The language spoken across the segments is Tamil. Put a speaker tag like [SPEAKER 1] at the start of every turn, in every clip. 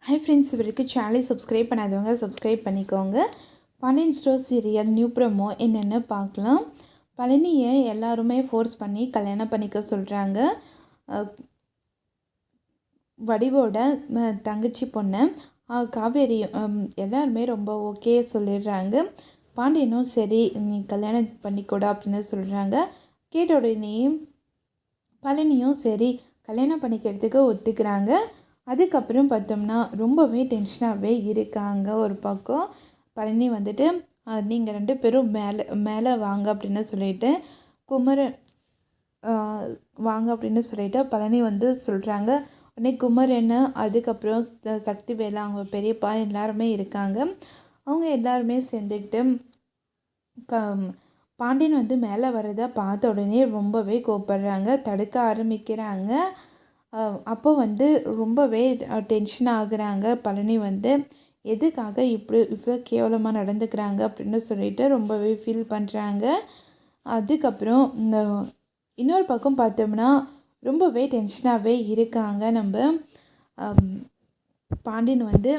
[SPEAKER 1] ஹை ஃப்ரெண்ட்ஸ், இவருக்கு சேனலை சப்ஸ்கிரைப் பண்ணாதவங்க சப்ஸ்கிரைப் பண்ணிக்கோங்க. Pandian stores serial new promo என்னென்னு பார்க்கலாம். பழனியை எல்லாருமே ஃபோர்ஸ் பண்ணி கல்யாணம் பண்ணிக்க சொல்கிறாங்க. வடிவோட தங்கச்சி பொண்ணு காவேரி எல்லாருமே ரொம்ப ஓகே சொல்லிடுறாங்க. பாண்டியனும் சரி நீ கல்யாணம் பண்ணிக்கூட அப்படின்னு சொல்கிறாங்க. கேட்ட உடனே பழனியும் சரி கல்யாணம் பண்ணிக்கிறதுக்கு ஒத்துக்கிறாங்க. அதுக்கப்புறம் பார்த்தோம்னா ரொம்பவே டென்ஷனாகவே இருக்காங்க. ஒரு பக்கம் பழனி வந்துட்டு நீங்கள் 2 பேரும் மேலே வாங்க அப்படின்னு சொல்லிட்டு குமரன் வாங்க அப்படின்னு சொல்லிட்டு பழனி வந்து சொல்கிறாங்க. உடனே குமரன் அதுக்கப்புறம் சக்தி வேலா அவங்க பெரியப்பா எல்லாருமே இருக்காங்க. அவங்க எல்லாருமே சேர்ந்துக்கிட்டு பாண்டியன் வந்து மேலே வர்றதை பார்த்த உடனே ரொம்பவே கோபப்படுறாங்க, தடுக்க ஆரம்பிக்கிறாங்க. அப்போ வந்து ரொம்பவே டென்ஷன் ஆகுறாங்க. பழனி வந்து எதுக்காக இவ்வளோ கேவலமாக நடந்துக்கிறாங்க அப்படின்னு சொல்லிட்டு ரொம்பவே ஃபீல் பண்ணுறாங்க. அதுக்கப்புறம் இன்னொரு பக்கம் பார்த்தோம்னா ரொம்பவே டென்ஷனாகவே இருக்காங்க. நம்ம பாண்டியன் வந்து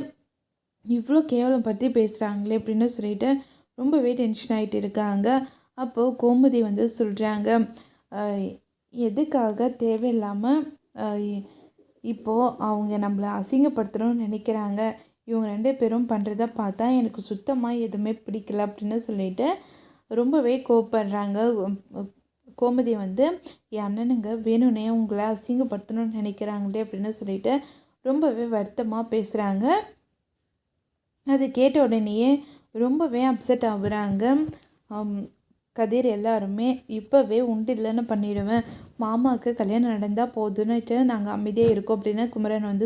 [SPEAKER 1] இவ்வளோ கேவலம் பற்றி பேசுகிறாங்களே அப்படின்னு சொல்லிட்டு ரொம்பவே டென்ஷன் ஆகிட்டு இருக்காங்க. அப்போது கோமதி வந்து சொல்கிறாங்க, எதுக்காக தேவையில்லாமல் இப்போது அவங்க நம்மளை அசிங்கப்படுத்தணும்னு நினைக்கிறாங்க. இவங்க 2 பேரும் பண்ணுறத பார்த்தா எனக்கு சுத்தமாக எதுவுமே பிடிக்கல அப்படின்னு சொல்லிட்டு ரொம்பவே கோவப்படுறாங்க. கோமதி வந்து என் அண்ணனுங்க வேணும்னே உங்களை அசிங்கப்படுத்தணும்னு நினைக்கிறாங்களே அப்படின்னு சொல்லிட்டு ரொம்பவே வருத்தமாக பேசுகிறாங்க. அது கேட்ட உடனேயே ரொம்பவே அப்செட் ஆகுறாங்க. கதிர் எல்லாருமே இப்போவே உண்டு இல்லைன்னு பண்ணிவிடுவேன், மாமாவுக்கு கல்யாணம் நடந்தால் போதுன்னுட்டு நாங்கள் அமைதியாக இருக்கோம் அப்படின்னு குமரன் வந்து